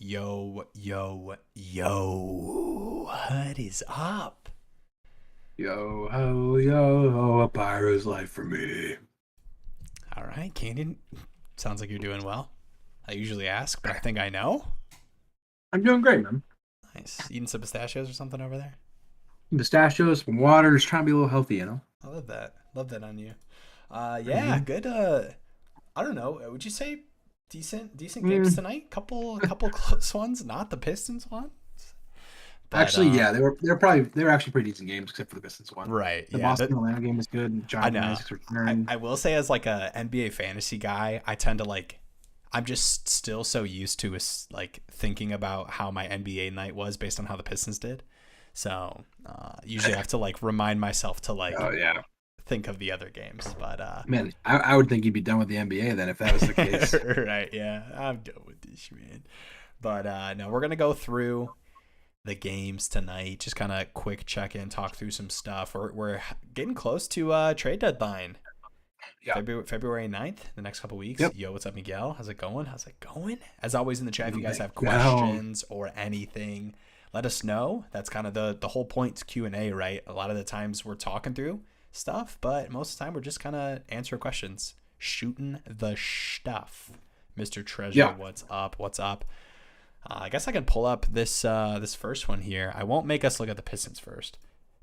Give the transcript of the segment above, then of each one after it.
yo. What is up? Yo ho yo ho, a pyro's life for me. All right, Canyon. Sounds like you're doing well. I usually ask, but I think I know. I'm doing great, man. Nice. Eating some pistachios or something over there? Pistachios, some water, just trying to be a little healthy, you know. I love that. Love that on you. Yeah, Mm-hmm. good. I don't know. Would you say decent games Mm, tonight? Couple close ones. Not the Pistons one, but actually, yeah, they were actually pretty decent games except for the Pistons one. right. The Yeah, Boston that Atlanta game was good. I Jonathan know. Isaac's I, return. I will say as like a NBA fantasy guy, I tend to like I'm just still so used to like thinking about how my NBA night was based on how the Pistons did. So usually I have to like remind myself to like Oh yeah, think of the other games. But man, I would think you'd be done with the NBA then if that was the case. right, yeah, I'm done with this, man. But no, we're gonna go through the games tonight. Just kind of quick check in, talk through some stuff. We're getting close to trade deadline. Yeah. February 9th, the next couple weeks. Yep. Yo, what's up, Miguel? How's it going? How's it going? As always in the chat, if you guys have Go. questions or anything, let us know. That's kind of the whole point to Q&A, right? A lot of the times we're talking through stuff, but most of the time we're just kind of answering questions, shooting the stuff. Mr. Treasure, Yeah. what's up? What's up? I guess I can pull up this first one here. I won't make us look at the Pistons first.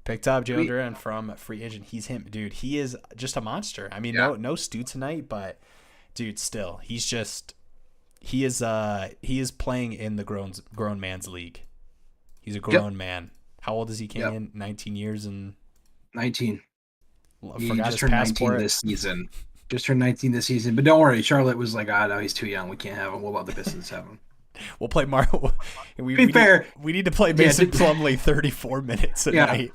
Picked up Jalen Sweet. Duran from free agent. He's him, dude. He is just a monster. I mean, Yeah. no Stu tonight, but dude, still, he is playing in the grown man's league. He's a Yep. grown man. How old is he, Yep. Canyon? 19 years and 19. He forgot just his turned 19 passport. this season. Just turned 19 this season. But don't worry, Charlotte was like, no, he's too young. We can't have him. What about the Pistons have him? We'll play Mario. We, To we be need fair, we need to play yeah, Mason Plumlee 34 minutes a yeah. night.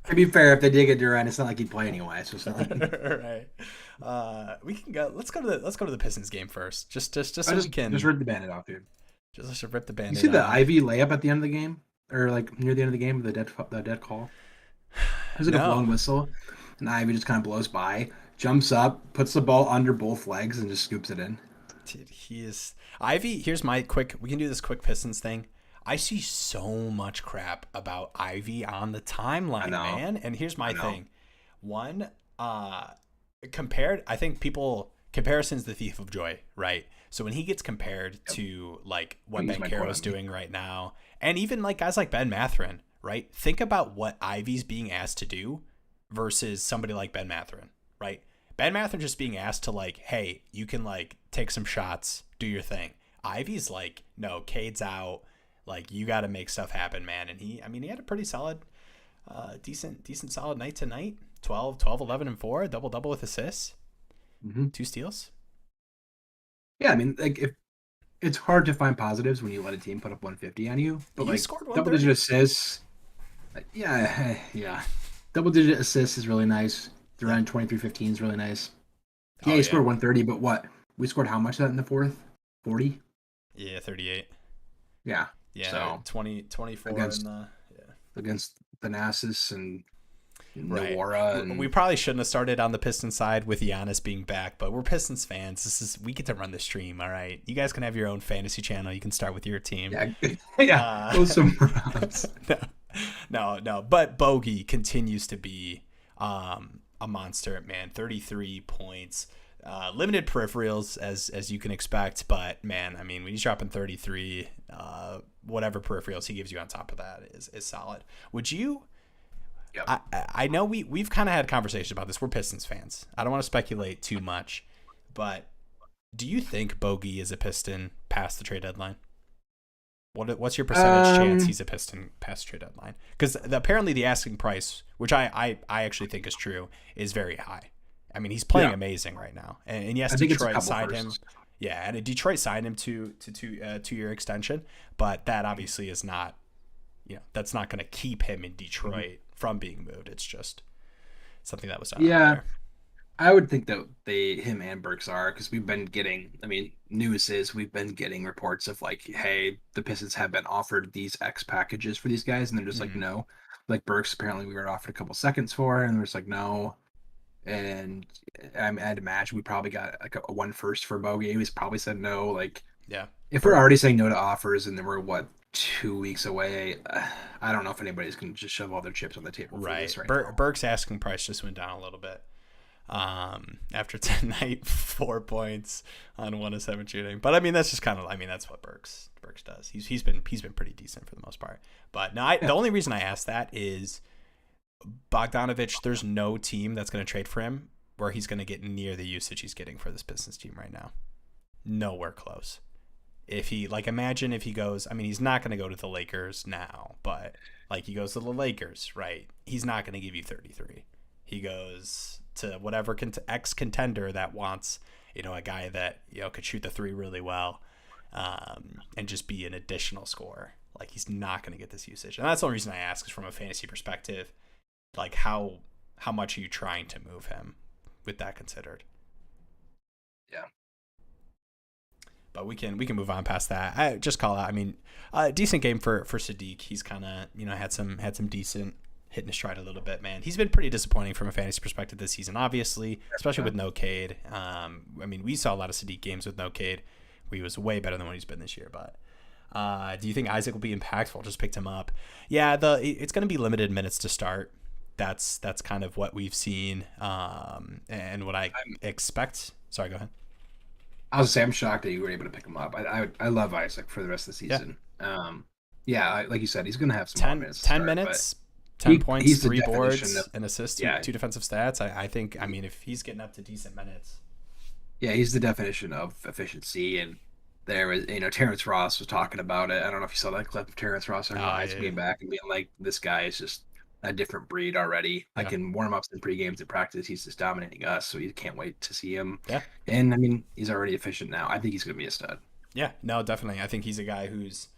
To be fair, if they did get Durant, it's not like he'd play anyway. So it's not like Right. We can go. Let's go to the Pistons game first. Just I so we just can ripped the bandit off, dude. just let's rip the You band-aid see the on. Ivy layup at the end of the game, or like near the end of the game, the dead call. There's like a No, blown whistle, and Ivy just kind of blows by, jumps up, puts the ball under both legs, and just scoops it in. dude, he is Ivy. Here's my quick. We can do this quick Pistons thing. I see so much crap about Ivy on the I timeline, know, man. And here's I my know. thing. One, compared. I think people comparison's the thief of joy, right? So when he gets compared Yep. to like what Use Ben my quote Caro's on me. doing right now, and even like guys like Ben Matherin, right? Think about what Ivy's being asked to do versus somebody like Ben Matherin, right? Ben Matherin just being asked to like, hey, you can like take some shots, do your thing. Ivy's like, no, Cade's out. Like you got to make stuff happen, man. And I mean, he had a pretty solid, decent solid night tonight. 11, and 4, double double with assists, Hmm. 2 steals. Yeah, I mean, like if it's hard to find positives when you let a team put up 150 on you, but You like scored double digit 130. assists, like, yeah, yeah, double digit assists is really nice. Yep. Around 23-15 is really nice. Yeah, Oh he yeah, scored 130, but what? We scored how much of that in the fourth? 40? yeah, 38. Yeah. Yeah, So 24 in against the yeah. against Thanasis and Right. Nowara We and probably shouldn't have started on the Pistons side with Giannis being back, but we're Pistons fans. We get to run the stream, all right? You guys can have your own fantasy channel. You can start with your team. yeah, yeah, Uh, go somewhere else. no, no. But Bogey continues to be a monster, man. 33 points, limited peripherals as you can expect, but man, I mean, when he's dropping 33, whatever peripherals he gives you on top of that is solid. Would you? Yep. I know we've kind of had conversations about this. We're Pistons fans. I don't want to speculate too much, but do you think Bogey is a Piston past the trade deadline? What's your percentage chance Um, he's a Piston past trade deadline? Because apparently the asking price, which I actually think is true, is very high. I mean, he's playing yeah, amazing right now, and yes, I think it's a Detroit couple signed him. firsts. Yeah, and Detroit signed him to 2-year extension, but that obviously is not, that's not going to keep him in Mhm. Detroit from being moved. It's just something that was done out Yeah, there. I would think that him and Burks are because we've been getting. I mean, news is we've been getting reports of like, hey, the Pistons have been offered these X packages for these guys, and they're just like, Mm-hmm. no. Like Burks, apparently we were offered a couple seconds for, and they're just like, no. And I'd imagine we probably got like a one first for Bogey. He's probably said no. Like Yeah. if we're Bur- already saying no to offers and then we're what 2 weeks away, I don't know if anybody's going to just shove all their chips on the table for right. this right now. Burke's asking price just went down a little bit. After tonight, 4 points on 1 of 7 shooting. But I mean, that's just kind of, I mean, that's what Burks does. He's been pretty decent for the most part. But no, Yeah. the only reason I asked that is Bogdanovich. There's no team that's going to trade for him where he's going to get near the usage he's getting for this Pistons team right now. Nowhere close. If he, like, imagine if he goes, I mean, he's not going to go to the Lakers now, but like he goes to the Lakers, right? He's not going to give you 33. He goes to whatever ex contender that wants, a guy that, could shoot the three really well, and just be an additional scorer. Like, he's not going to get this usage. And that's the only reason I ask is from a fantasy perspective, like how much are you trying to move him with that considered? Yeah. But we can move on past that. I just call out. I mean, decent game for Sadiq. He's kind of had some decent hitting his stride a little bit. Man, he's been pretty disappointing from a fantasy perspective this season. Obviously, especially with no Cade. I mean, we saw a lot of Sadiq games with no Cade. He was way better than what he's been this year. But do you think Isaac will be impactful? Just picked him up. Yeah, it's going to be limited minutes to start. That's kind of what we've seen, and what I expect. Sorry, go ahead. I was say I'm shocked that you were able to pick him up. I love Isaac for the rest of the Yeah. season. Yeah, like you said, he's going to have some more 10, minutes to 10 start, but minutes, 10 points, he's the 3 definition boards, of an assist, yeah, two defensive stats. I think, I mean, if he's getting up to decent minutes. yeah, he's the definition of efficiency. And there was, Terrence Ross was talking about it. I don't know if you saw that clip of Terrence Ross or Isaac Yeah. being back and being like, this guy is just a different breed already. Yeah. Like in warm ups and pre games and practice, he's just dominating us. So you can't wait to see him. Yeah. And I mean, he's already efficient now. I think he's going to be a stud. Yeah. No, definitely. I think he's a guy who's,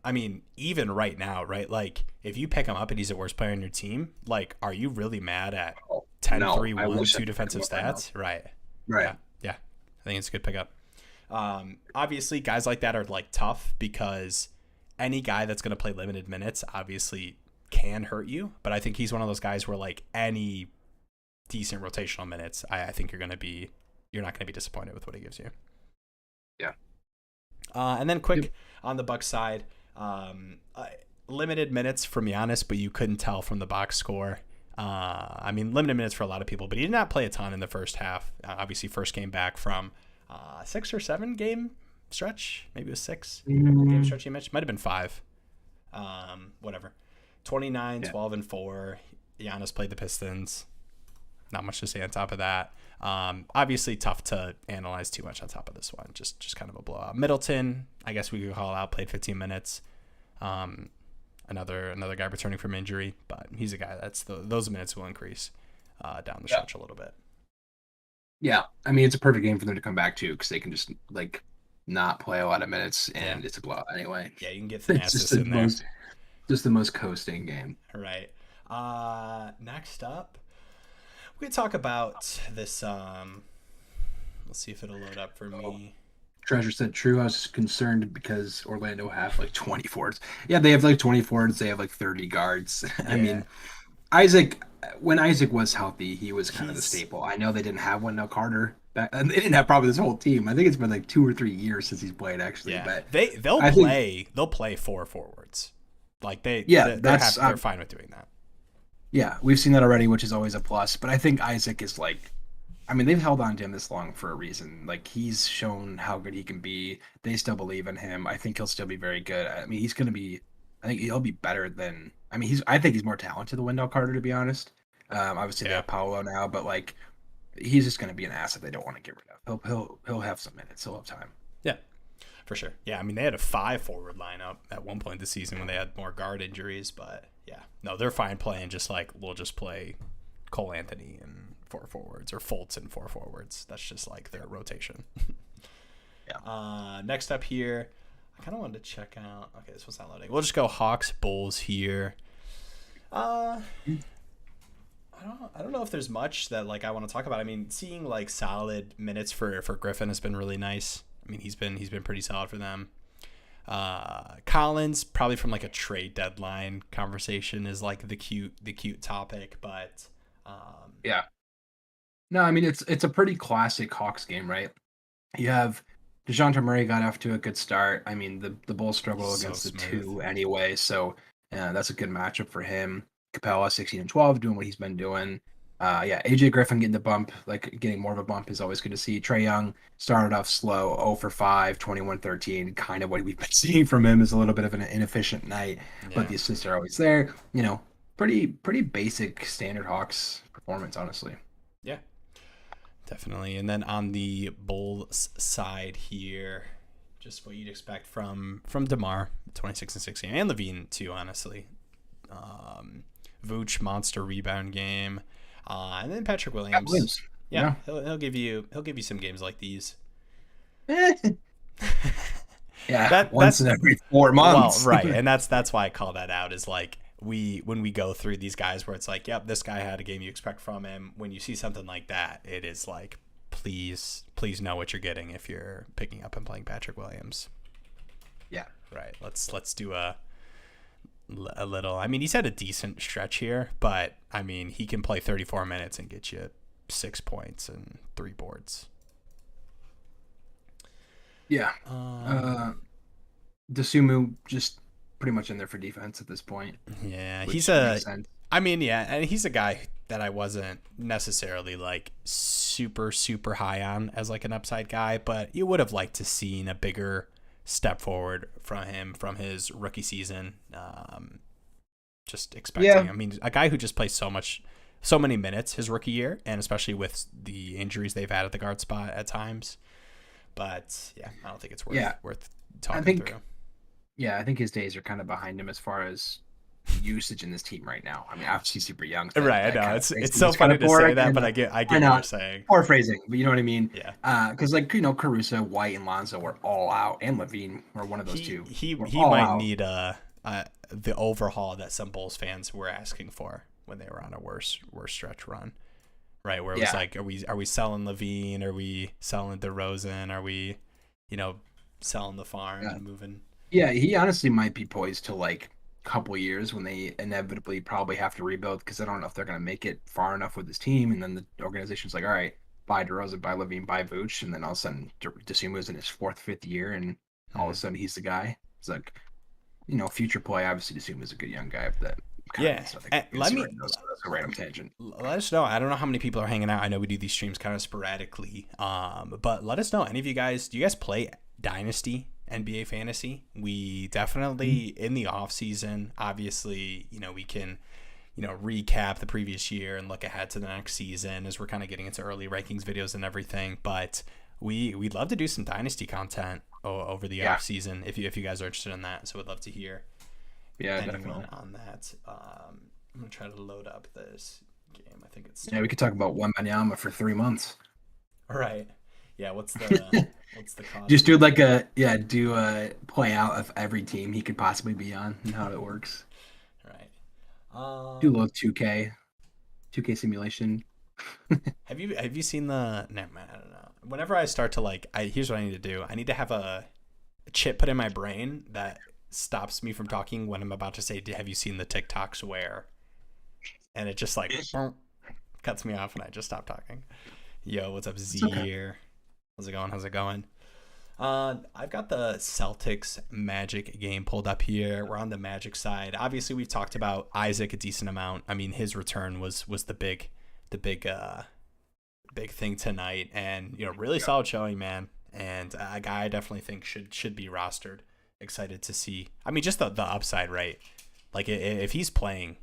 I mean, even right now, right? Like, if you pick him up and he's the worst player on your team, like, are you really mad at Oh, 10, no, 3, I 1, wish I 2 could pick him defensive up right now. stats? Right. Right. Yeah. Yeah. I think it's a good pickup. Obviously, guys like that are, like, tough because any guy that's going to play limited minutes obviously can hurt you. But I think he's one of those guys where, like, any decent rotational minutes, I think you're not going to be disappointed with what he gives you. Yeah. And then quick on the Bucks side, limited minutes from Giannis, but you couldn't tell from the box score. I mean, limited minutes for a lot of people, but he did not play a ton in the first half. Obviously, first game back from 6 or 7 game stretch. Maybe it was 6 game stretch he mentioned. Might have been 5. Whatever. 29, 12, and 4. Giannis played the Pistons. Not much to say on top of that. Obviously tough to analyze too much on top of this one. Just kind of a blowout. Middleton, I guess we could call out, played 15 minutes. Another guy returning from injury, but he's a guy those minutes will increase down the stretch a little bit. Yeah, I mean it's a perfect game for them to come back to because they can just like not play a lot of minutes and it's a blowout anyway. Yeah, you can get It's just Thanasis in there. Just the most coasting game. Right. Next up, we could talk about this. Let's see if it'll load up for me. Treasure said true. I was concerned because Orlando have like 20 forwards. Yeah, they have like 20 forwards. They have like 30 guards. I mean, when Isaac was healthy, he was kind of the staple. I know they didn't have one now. Carter back, and they didn't have probably this whole team. I think it's been like 2 or 3 years since he's played actually. Yeah, but they'll play 4 forwards. Like they're fine with doing that. Yeah, we've seen that already, which is always a plus. But I think Isaac is like, I mean, they've held on to him this long for a reason. Like he's shown how good he can be. They still believe in him. I think he'll still be very good. I mean, he's going to be. I think he'll be better than. I mean, I think he's more talented than Wendell Carter, to be honest. Obviously they have Paolo now, but like, he's just going to be an asset they don't want to get rid of. He'll have some minutes. He'll have time. Yeah, for sure. Yeah, I mean, they had a 5 forward lineup at one point this season when they had more guard injuries, but yeah, no, they're fine playing. Just like we'll just play Cole Anthony and 4 forwards or Fultz and 4 forwards. That's just like their rotation. Yeah. Next up here, I kind of wanted to check out. Okay, this one's not loading. We'll just go Hawks Bulls here. I don't know if there's much that like I want to talk about. I mean, seeing like solid minutes for Griffin has been really nice. I mean, he's been pretty solid for them. Collins, probably from like a trade deadline conversation, is like the cute topic, but yeah. No, I mean it's a pretty classic Hawks game, right? You have DeJounte Murray got off to a good start. I mean, the Bulls He's struggle so against the smooth. two anyway, so that's a good matchup for him. Capella, 16 and 12, doing what he's been doing. Yeah, AJ Griffin getting the bump, like getting more of a bump is always good to see. Trae Young started off slow, 0 for 5, 21-13. Kind of what we've been seeing from him is a little bit of an inefficient night, but Yeah. the assists are always there. Pretty basic standard Hawks performance, honestly. Yeah. Definitely. And then on the Bulls side here, just what you'd expect from DeMar, 26 and 16, and Levine too, honestly. Vooch monster rebound game, and then Patrick Pat Williams. Williams. Yeah, Yeah. he'll give you some games like these. Yeah, once That's in every 4 well, months. right, and that's why I call that out is like when we go through these guys where it's like, yep, this guy had a game you expect from him. When you see something like that, it is like, please know what you're getting if you're picking up and playing Patrick Williams. Yeah. Right. Let's do a little. I mean, he's had a decent stretch here, but I mean, he can play 34 minutes and get you 6 points and 3 boards. Yeah. Um, Dasumu just pretty much in there for defense at this point, yeah, which makes sense. I mean, yeah, and he's a guy that I wasn't necessarily like super high on as like an upside guy, but you would have liked to seen a bigger step forward from him from his rookie season. Just expecting. Yeah. I mean, a guy who just plays so many minutes his rookie year, and especially with the injuries they've had at the guard spot at times. But yeah, I don't think it's worth I talking think through. I think his days are kind of behind him as far as usage in this team right now. I mean, obviously super young. So Right, I that know kind of it's makes so this kind funny of to say poor. that, And but I I get what you're know saying. paraphrasing, but you know what I mean. Yeah. Because like Caruso, White, and Lonzo were all out, and Levine were one of those two. Were He all might out. need the overhaul that some Bulls fans were asking for when they were on a worse stretch run, right? Where it was Yeah. like, are we selling Levine? Are we selling DeRozan? Are we, you know, selling the farm Yeah. and moving? Yeah, he honestly might be poised to like a couple years when they inevitably probably have to rebuild because I don't know if they're going to make it far enough with this team. And then the organization's like, all right, buy DeRozan, buy Levine, buy Vooch. And then all of a sudden, Dosunmu's in his fourth, fifth year. And all of Hmm. a sudden, he's the guy. It's like, future play. Obviously, Dosunmu's a good young guy, but that kind of Yeah, means nothing. let So me that's a random tangent. let us know. I don't know how many people are hanging out. I know we do these streams kind of sporadically. But let us know. Any of you guys, do you guys play Dynasty NBA Fantasy? We definitely in the off season, obviously, we can, recap the previous year and look ahead to the next season as we're kind of getting into early rankings videos and everything. But we'd love to do some Dynasty content over the Yeah. off season if you guys are interested in that. So we'd love to hear Yeah, anyone definitely. on that. I'm gonna try to load up this game. I think it's Yeah, we could talk about Wembanyama for 3 months. all right. Yeah, what's the cost Just do here? like do a play out of every team he could possibly be on and how it works. All right. Do a little 2K simulation. Have you seen the no man, I don't know. Whenever I start to here's what I need to do. I need to have a chip put in my brain that stops me from talking when I'm about to say, have you seen the TikToks where? And it just like cuts me off and I just stop talking. Yo, what's up, It's Z okay. here? How's it going? How's it going? I've got the Celtics Magic game pulled up here. We're on the Magic side. Obviously, we've talked about Isaac a decent amount. I mean, his return was the big thing tonight, and really Yeah. solid showing, man. And a guy I definitely think should be rostered. Excited to see. I mean, just the upside, right? Like if he's playing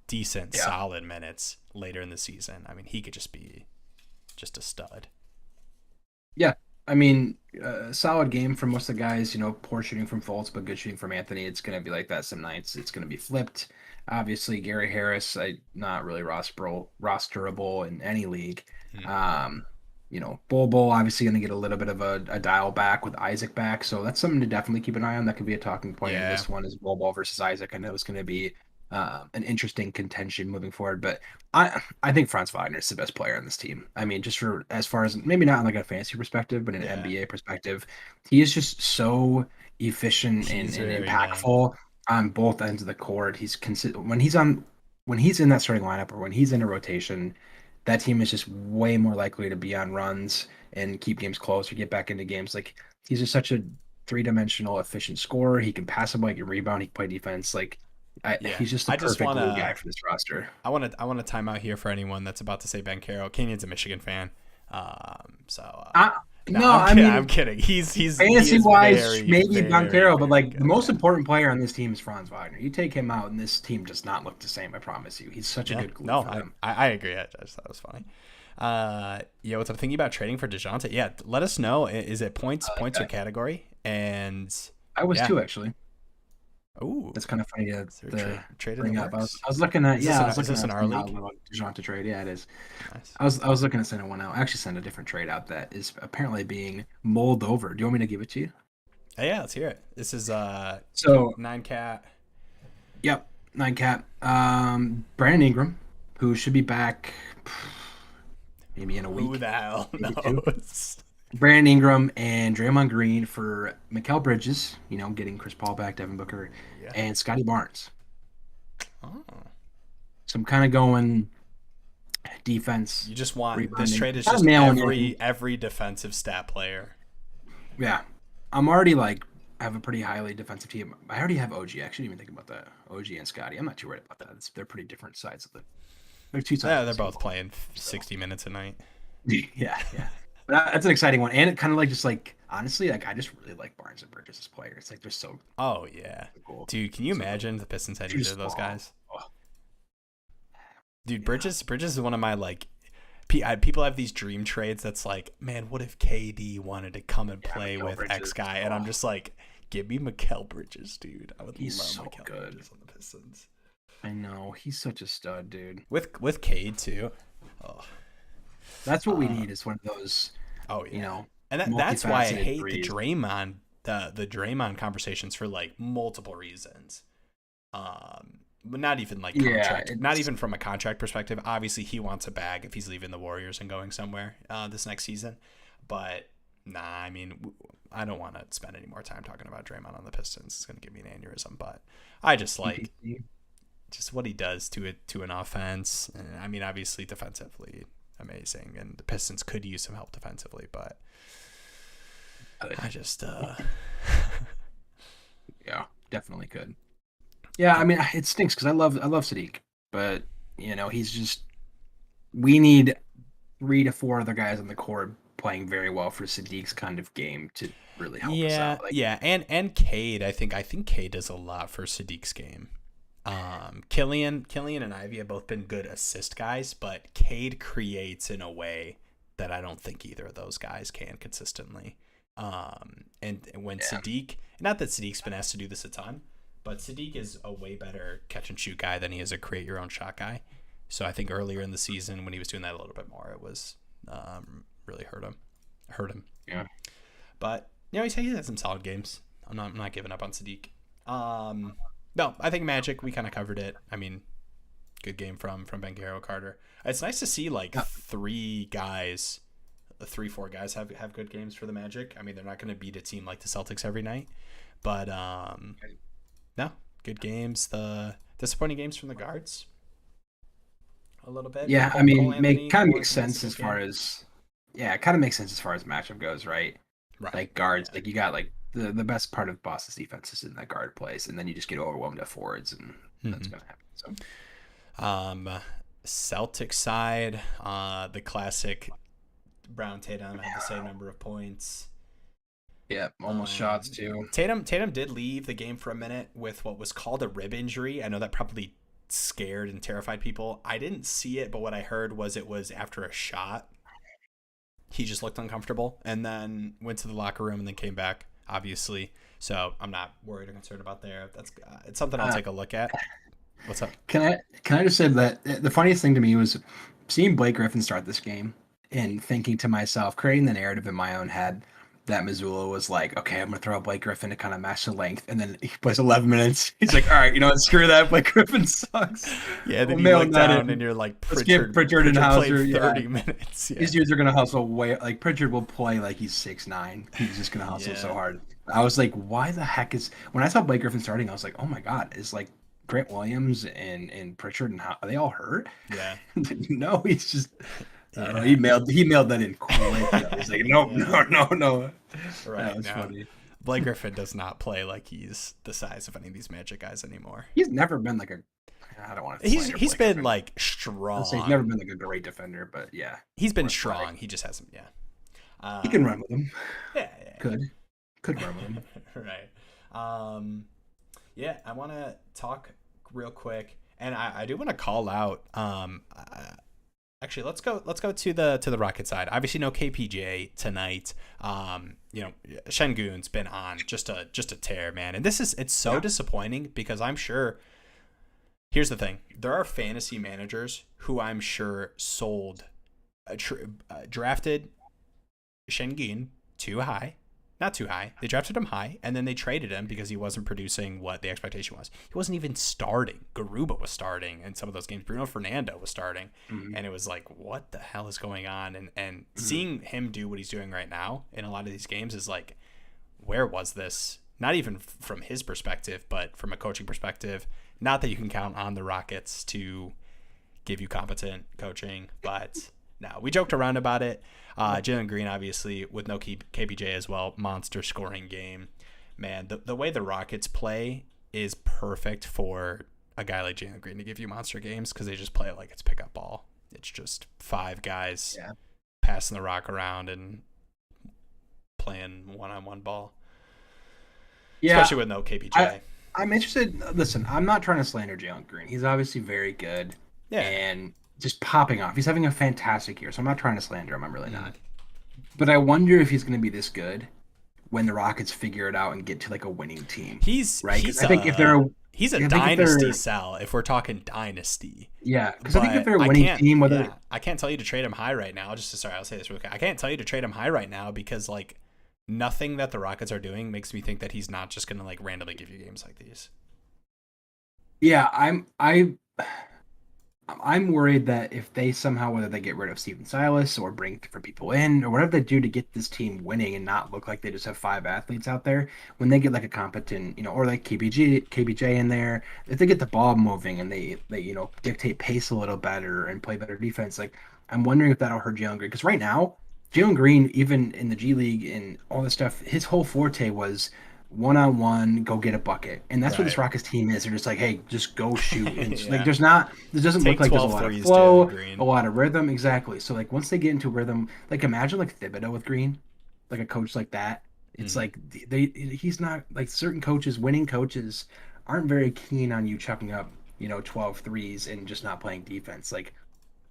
decent, Yeah. solid minutes later in the season, I mean, he could just be just a stud. Yeah. I mean, solid game from most of the guys. Poor shooting from Fultz, but good shooting from Anthony. It's going to be like that some nights. It's going to be flipped. Obviously, Gary Harris, not really rosterable in any league. Hmm. Um, Bol obviously going to get a little bit of a dial back with Isaac back. So that's something to definitely keep an eye on. That could be a talking point in Yeah. this one is Bol versus Isaac. I know it's going to be an interesting contention moving forward, but I think Franz Wagner is the best player on this team. I mean, just for as far as maybe not in like a fantasy perspective, but in an Yeah. NBA perspective, he is just so efficient and, He's and very young. impactful on both ends of the court. When he's in that starting lineup or when he's in a rotation, that team is just way more likely to be on runs and keep games close or get back into games. Like He's just such a three-dimensional, efficient scorer. He can pass the ball, he can rebound, he can play defense. Like, Yeah. he's just the I just perfect want glue guy to for this roster. I want to time out here for anyone that's about to say Ben Caro. Kenyon's a Michigan fan. So I, no, no, I'm I kidding. I'm mean, kidding. He fantasy is wise, very, maybe very, Boncaro, but very like the good. most Yeah. important player on this team is Franz Wagner. You take him out, and this team does not look the same. I promise you. He's such a Yeah. good glue No, for them. I agree. I just thought it was funny. Yeah, what's I'm thinking about trading for DeJounte. Yeah, let us know. Is it I like points or that. category? And I was yeah. too actually. Ooh, That's kind of funny is there a to trade in the bring up. works? I was looking at yeah, I was Is looking this at in our some league? about Dijon to trade. Yeah, it is. Nice. I was looking to send one out. I actually sent a different trade out that is apparently being mulled over. Do you want me to give it to you? Yeah, let's hear it. This is So, nine cat. yep, nine cat. Brandon Ingram, who should be back maybe in a Who week, the hell maybe two. knows? Brandon Ingram and Draymond Green for Mikal Bridges, getting Chris Paul back, Devin Booker, Yeah. and Scotty Barnes. Oh. So I'm kind of going defense, You just want this rebounding, trade is kind of just nailing in. every defensive stat player. Yeah, I'm already like I have a pretty highly defensive team. I already have OG. I shouldn't even think about that. OG and Scotty. I'm not too worried about that. They're pretty different sides of the. They're two sides Yeah, of the they're same both coin. playing So 60 minutes a night. yeah, yeah. But that's an exciting one, and it kind of like just like honestly, like I just really like Barnes and Bridges as players. Like they're so Oh yeah, cool. dude, can you So imagine if the Pistons had too either of those strong. guys? Oh, Dude, yeah. Bridges is one of my like. People have these dream trades that's like, man, what if KD wanted to come and Yeah, play Mikal with X Bridges. guy? And I'm Oh, just like, give me Mikal Bridges, dude. I would he's love so Mikal good. Bridges on the Pistons I know. He's such a stud, dude. with Cade too. Oh, That's what we uh, need is one of those, oh you yeah, know, and that's why I multifaceted hate threes. the Draymond conversations for like multiple reasons. But not even like Yeah, contract, not it's even from a contract perspective. Obviously, he wants a bag if he's leaving the Warriors and going somewhere this next season. But nah, I mean, I don't want to spend any more time talking about Draymond on the Pistons. It's gonna give me an aneurysm. But I just like just what he does to an offense. And, I mean, obviously defensively amazing, and the Pistons could use some help defensively. But I just yeah, definitely could. Yeah, I mean, it stinks because I love Sadiq, but he's just we need 3 to 4 other guys on the court playing very well for Sadiq's kind of game to really help us yeah, out. Like, yeah, and Cade, I think Cade does a lot for Sadiq's game. Killian and Ivy have both been good assist guys, but Cade creates in a way that I don't think either of those guys can consistently. And when yeah, Sadiq, not that Sadiq's been asked to do this a ton, but Sadiq is a way better catch and shoot guy than he is a create your own shot guy. So I think earlier in the season when he was doing that a little bit more, it was really hurt him. yeah, But he had some solid games. I'm not giving up on Sadiq. No, I think Magic, we kind of covered it. I mean, good game from Banchero Carter. It's nice to see like yeah, 4 guys have good games for the Magic. I mean, they're not going to beat a team like the Celtics every night, but no, good games. The disappointing games from the guards a little bit. yeah. I Cole mean, Anthony kind of makes wasn't as sense good as far game. as yeah, it kind of makes sense as far as matchup goes, right? Right. Like guards, Yeah. like you got like the best part of Boston's defense is in that guard place, and then you just get overwhelmed at forwards, and that's hmm gonna happen. So Um, Celtic side, the classic Brown Tatum had the same number of points. yeah, almost shots too. Tatum did leave the game for a minute with what was called a rib injury. I know that probably scared and terrified people. I didn't see it, but what I heard was it was after a shot. He just looked uncomfortable and then went to the locker room and then came back, obviously. So I'm not worried or concerned about there. That's it's something I'll Uh, take a look at. What's up? can I just say that the funniest thing to me was seeing Blake Griffin start this game and thinking to myself, creating the narrative in my own head that Missoula was like, okay, I'm gonna throw Blake Griffin to kind of match the length, and then he plays 11 minutes. He's like, all right, screw that. Blake Griffin sucks. Yeah, We'll then you mail look that down in. and you're like Let's give Pritchard and Pritchard Hauser. played Yeah, 30 minutes. Yeah. these dudes are gonna hustle way. Like Pritchard will play like he's 6'9". He's just gonna hustle so Yeah. hard. I was like, why the heck is when I saw Blake Griffin starting, I was like, oh my god, is like Grant Williams and Pritchard and how are they all hurt? Yeah. No, he's just Yeah. He mailed that in quick. Though. He's like, nope, Yeah. no. That Right was now, funny. Blake Griffin does not play like he's the size of any of these Magic guys anymore. He's never been like a. I don't want to slander He's Blake been Griffin. like I'll say he's never strong. been like a great defender, but yeah, He's been more athletic. strong. He just hasn't. Yeah. He can run with him. Yeah. Could run with him. Right. Yeah. I want to talk real quick, and I do want to call out. Actually, let's go to the Rocket side. Obviously, no KPJ tonight. Şengün's been on just a tear, man. And it's so disappointing because I'm sure. Here's the thing: there are fantasy managers who I'm sure drafted Şengün too high. Not too high. They drafted him high, and then they traded him because he wasn't producing what the expectation was. He wasn't even starting. Garuba was starting in some of those games. Bruno Fernando was starting. Mm-hmm. And it was like, what the hell is going on? And seeing him do what he's doing right now in a lot of these games is like, where was this? Not even from his perspective, but from a coaching perspective. Not that you can count on the Rockets to give you competent coaching, but no, we joked around about it. Jalen Green, obviously, with no KPJ as well, monster scoring game. Man, the way the Rockets play is perfect for a guy like Jalen Green to give you monster games because they just play it like it's pickup ball. It's just five guys passing the rock around and playing one-on-one ball. Yeah, especially with no KPJ. I'm interested. Listen, I'm not trying to slander Jalen Green. He's obviously very good. Yeah. And just popping off. He's having a fantastic year, so I'm not trying to slander him. I'm really not. But I wonder if he's going to be this good when the Rockets figure it out and get to like a winning team. Right? He's a dynasty sell if we're talking dynasty. Yeah, because I think if they're a winning team, I can't tell you to trade him high right now. I'll say this real quick. I can't tell you to trade him high right now because like nothing that the Rockets are doing makes me think that he's not just going to like randomly give you games like these. Yeah, I'm worried that if they somehow, whether they get rid of Steven Silas or bring different people in or whatever they do to get this team winning and not look like they just have five athletes out there, when they get like a competent, or like KBJ in there, if they get the ball moving and they dictate pace a little better and play better defense, like I'm wondering if that'll hurt Jalen Green. Because right now, Jalen Green, even in the G League and all this stuff, his whole forte was one-on-one, go get a bucket. And that's what this Rockets team is. They're just like, hey, just go shoot. And like there doesn't look like there's a lot of flow, a lot of rhythm. Exactly. So like once they get into rhythm, like imagine like Thibodeau with Green, like a coach like that. It's like he's not like certain coaches, winning coaches aren't very keen on you chucking up, 12 threes and just not playing defense. Like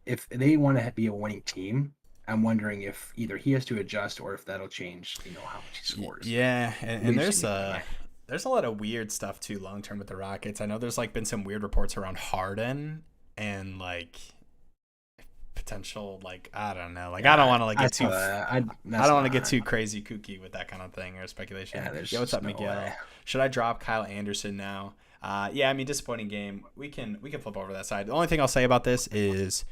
if they want to be a winning team, I'm wondering if either he has to adjust or if that'll change, how much he scores. Yeah, and there's a lot of weird stuff too long term with the Rockets. I know there's like been some weird reports around Harden and like potential like I don't know, like I don't want to like get too I don't want to get too crazy kooky with that kind of thing or speculation. Yeah, what's up, Miguel? Should I drop Kyle Anderson now? Yeah, I mean disappointing game. We can flip over that side. The only thing I'll say about this is.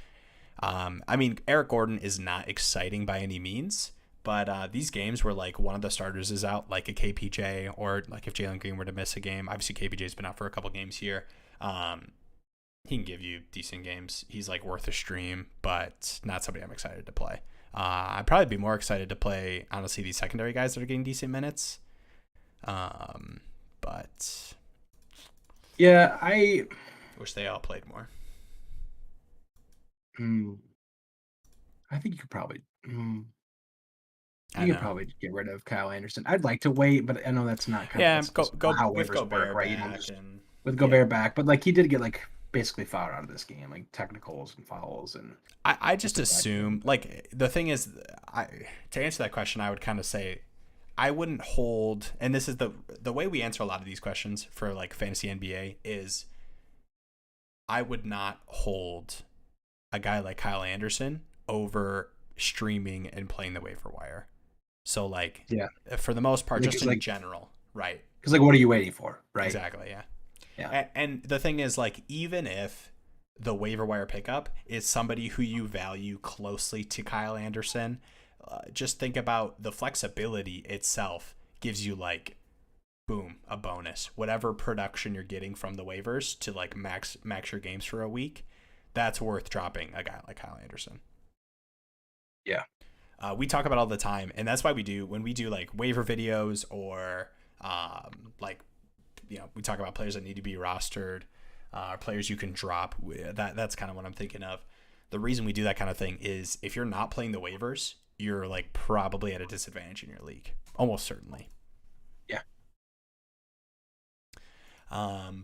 Eric Gordon is not exciting by any means, but these games where like one of the starters is out, like a KPJ, or like if Jalen Green were to miss a game, obviously KPJ's been out for a couple games here. He can give you decent games. He's like worth a stream, but not somebody I'm excited to play. I'd probably be more excited to play, honestly, these secondary guys that are getting decent minutes. But yeah, I wish they all played more. I think you could probably probably get rid of Kyle Anderson. I'd like to wait, but I know that's not go with Gobert work, right? With Gobert back, but like he did get like basically fouled out of this game, like technicals and fouls, and I just assume like the thing is, to answer that question, I would kind of say I wouldn't hold, and this is the way we answer a lot of these questions for like fantasy NBA is I would not hold a guy like Kyle Anderson over streaming and playing the waiver wire. So like, for the most part, just in general, right? Because like, what are you waiting for, right? Exactly, yeah. And the thing is, like, even if the waiver wire pickup is somebody who you value closely to Kyle Anderson, just think about the flexibility itself gives you like, boom, a bonus. Whatever production you're getting from the waivers to like max your games for a week. That's worth dropping a guy like Kyle Anderson. Yeah. We talk about all the time, and that's why we do when we do like waiver videos or like we talk about players that need to be rostered, players you can drop. That's kind of what I'm thinking of. The reason we do that kind of thing is if you're not playing the waivers, you're like probably at a disadvantage in your league, almost certainly. Yeah.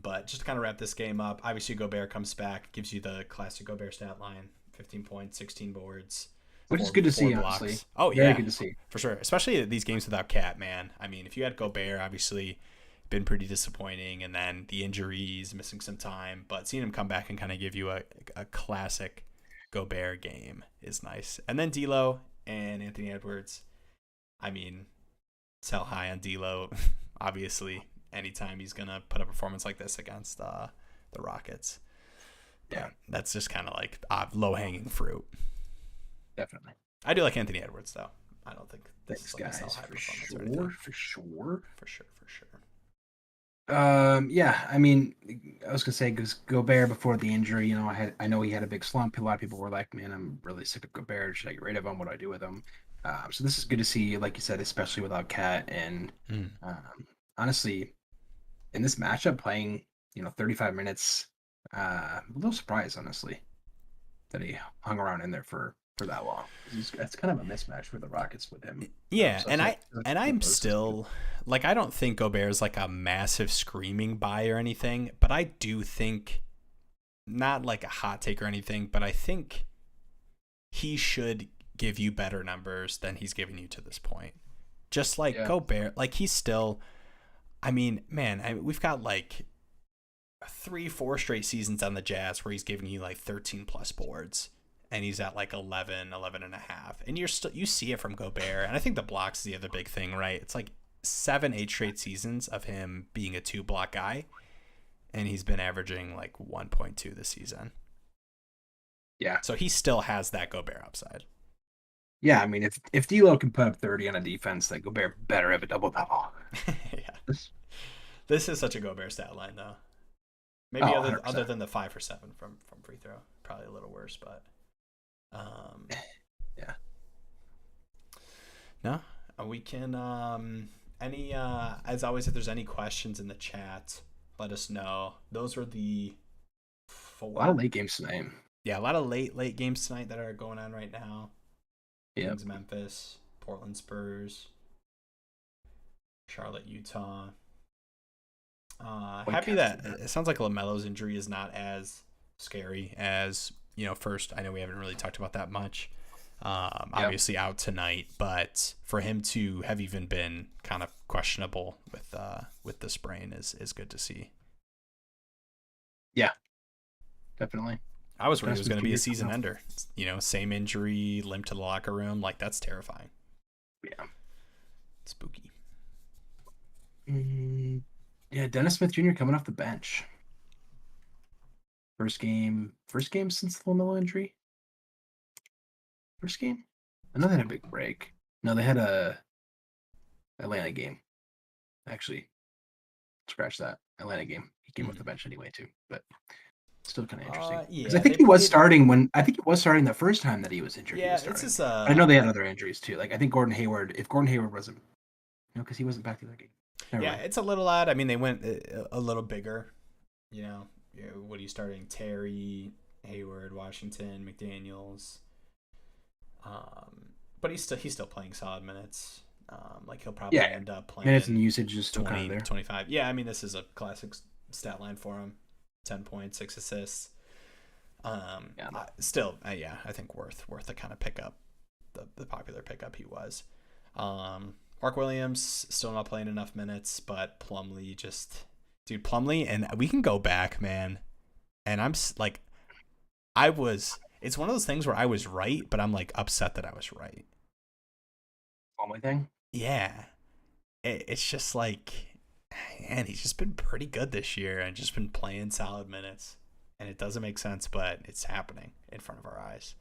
But just to kind of wrap this game up, obviously Gobert comes back, gives you the classic Gobert stat line: 15 points, 16 boards, Which is good to four see, honestly. blocks. Oh Very yeah, good to see. for sure. Especially these games without Cat, man. I mean, if you had Gobert, obviously been pretty disappointing, and then the injuries, missing some time, but seeing him come back and kind of give you a classic Gobert game is nice. And then D'Lo and Anthony Edwards. I mean, sell high on D'Lo, obviously. Anytime he's gonna put a performance like this against the Rockets, Yeah, that's just kind of like low hanging fruit. definitely. I do like Anthony Edwards though. I don't think this Thanks, is like a sell guys, high for performance or sure, anything. for sure. For sure. Yeah, I mean, I was gonna say because Gobert before the injury, I know he had a big slump. A lot of people were like, "Man, I'm really sick of Gobert. Should I get rid of him? What do I do with him?" So this is good to see, like you said, especially without Cat. And honestly, in this matchup, playing 35 minutes, a little surprised, honestly, that he hung around in there for that long. That's kind of a mismatch for the Rockets with him. Yeah, So I'm still like I don't think Gobert is like a massive screaming buy or anything, but I do think not like a hot take or anything, but I think he should give you better numbers than he's given you to this point. Just like Gobert, like he's still. I mean, man, we've got like 3-4 straight seasons on the Jazz where he's giving you like 13 plus boards. And he's at like 11 and a half. And you see it from Gobert. And I think the blocks is the other big thing, right? It's like 7-8 straight seasons of him being a 2-block guy. And he's been averaging like 1.2 this season. Yeah. So he still has that Gobert upside. Yeah, I mean, if D'Lo can put up 30 on a defense, then Gobert better have a double-double. Yeah. This is such a Gobert stat line, though. Maybe other than the 5 for 7 from free throw. Probably a little worse, but... yeah. No, we can as always, if there's any questions in the chat, let us know. Those were the 4. A lot of late games tonight. Yeah, a lot of late games tonight that are going on right now. Yeah. Kings, Memphis, Portland, Spurs, Charlotte, Utah. Happy that it sounds like LaMelo's injury is not as scary as first. I know we haven't really talked about that much. Obviously out tonight, but for him to have even been kind of questionable with the sprain is good to see. Yeah, definitely. I was worried it was going to be a season ender. Same injury, limp to the locker room. Like that's terrifying. Yeah, spooky. Yeah, Dennis Smith Jr. coming off the bench. First game since the LaMelo injury. First game? I know they had a big break. No, they had a Atlanta game. Actually, scratch that Atlanta game. He came off the bench anyway too, but still kind of interesting. Yeah, I think he was starting the first time that he was injured. Yeah, it's just. I know they had other injuries too. Like I think Gordon Hayward. If Gordon Hayward wasn't, because he wasn't back the other game. Never mind. It's a little odd. I mean, they went a little bigger. What are you starting? Terry, Hayward, Washington, McDaniels. But he's still playing solid minutes. Like he'll probably end up playing minutes and usage is still 20, kind of there. 25. Yeah, I mean this is a classic stat line for him. 10 points, 6 assists. Still, I think worth the kind of pickup, the popular pickup he was. Mark Williams still not playing enough minutes, but Plumlee Plumlee, and we can go back, man. And I'm like, it's one of those things where I was right, but I'm like upset that I was right. Plumlee thing? Yeah. It's just like, man, he's just been pretty good this year and just been playing solid minutes. And it doesn't make sense, but it's happening in front of our eyes.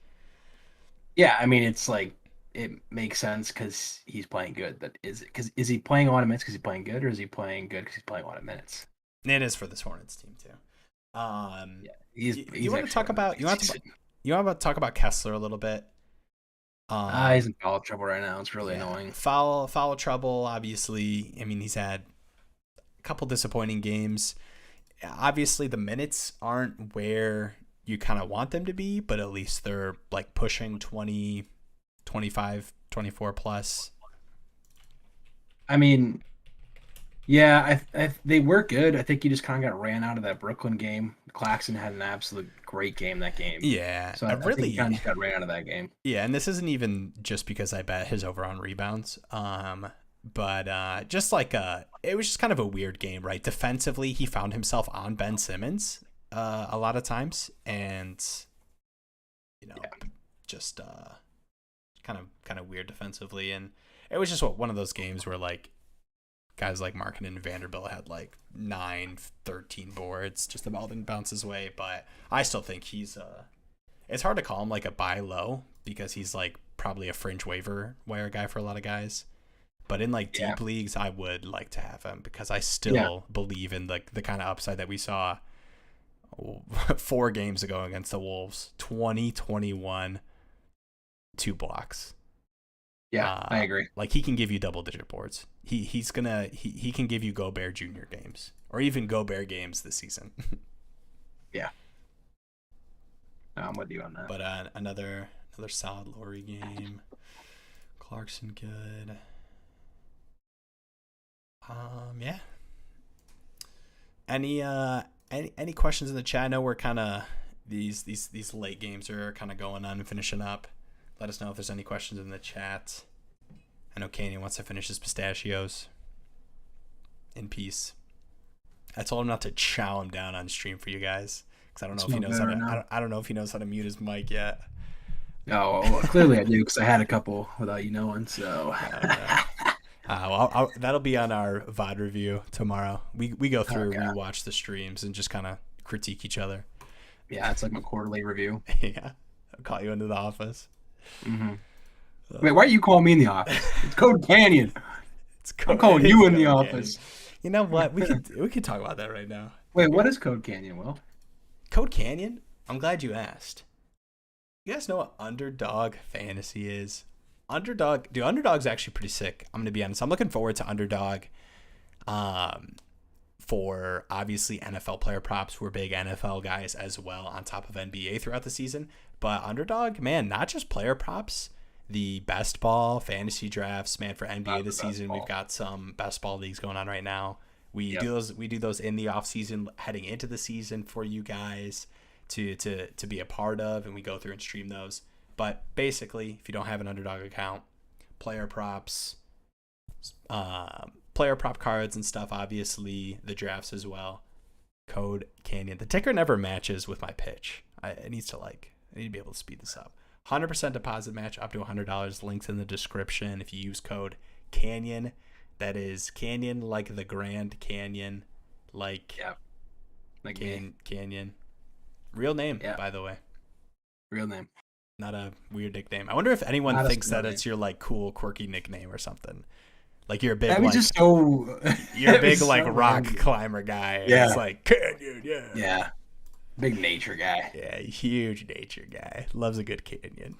Yeah, I mean, it's like, it makes sense because he's playing good. Is he playing a lot of minutes because he's playing good, or is he playing good because he's playing a lot of minutes? It is for this Hornets team too. He's you want to talk about Kessler a little bit? He's in foul trouble right now. It's really Yeah, annoying. foul trouble. Obviously, I mean he's had a couple disappointing games. Obviously, the minutes aren't where you kind of want them to be, but at least they're like pushing 20, 25, 24 plus. I mean, yeah, they were good. I think he just kind of got ran out of that Brooklyn game. Claxton had an absolute great game that game. Yeah, So I I think he kind really, of just got ran out of that game. yeah, and this isn't even just because I bet his over on rebounds. But just like it was just kind of a weird game, right? Defensively, he found himself on Ben Simmons a lot of times, and you know, Yeah. just kind of weird defensively, and it was just one of those games where like guys like Markin and Vanderbilt had like 9, 13 boards, just the ball didn't bounce his way. But I still think he's it's hard to call him like a buy low because he's like probably a fringe waiver wire guy for a lot of guys. But in like Yeah. deep leagues, I would like to have him because I Yeah. still believe in like the kind of upside that we saw 4 games ago against the Wolves. 2021, 2 blocks. Yeah, I agree. Like he can give you double digit boards. He can give you Gobert Junior games or even Gobert games this season. Yeah. I'm with you on that. But another solid Laurie game. Clarkson good. Yeah. Any questions in the chat? I know we're kind of these late games are kind of going on and finishing up. Let us know if there's any questions in the chat. I know Canyon wants to finish his pistachios in peace. I told him not to chow him down on stream for you guys because I don't know if he knows how to. I don't know if he knows how to mute his mic yet. Oh, well, clearly I do because I had a couple without you knowing. So that'll be on our VOD review tomorrow. We go through, Okay. rewatch the streams, and just kind of critique each other. Yeah, it's like my quarterly review. Yeah, I'll call you into the office. Mm-hmm. Wait, why are you calling me in the office? It's Code Canyon. I'm It calling is you in the Code office. Canyon. You know what? We could talk about that right now. Wait, what is Code Canyon, Will? Code Canyon? I'm glad you asked. You guys know what Underdog Fantasy is? Underdog's actually pretty sick. I'm gonna be honest. I'm looking forward to Underdog. For obviously NFL player props. We're big NFL guys as well, on top of NBA throughout the season. But Underdog, man, not just player props. The best ball fantasy drafts, man, for NBA this season. We've got some best ball leagues going on right now. We do those in the off season, heading into the season for you guys to be a part of, and we go through and stream those. But basically, if you don't have an Underdog account, player props, player prop cards and stuff, obviously the drafts as well. Code Canyon. The ticker never matches with my pitch. I need to be able to speed this up. 100% deposit match up to $100. Links in the description. If you use code Canyon, that is Canyon like the Grand Canyon, like Canyon. Real name, by the way. Real name. Not a weird nickname. I wonder if anyone thinks that it's your like cool, quirky nickname or something. Like you're a big, like, just so. You're a big like rock climber guy. Yeah. It's like Canyon, yeah. Yeah. Big nature guy. Yeah, huge nature guy. Loves a good canyon.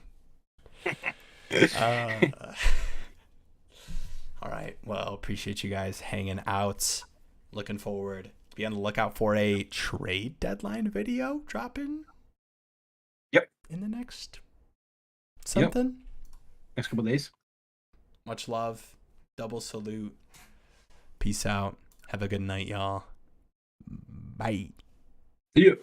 All right. Well, appreciate you guys hanging out. Looking forward. Be on the lookout for a trade deadline video dropping. Yep. In the next something. Yep. Next couple of days. Much love. Double salute. Peace out. Have a good night, y'all. Bye. See you.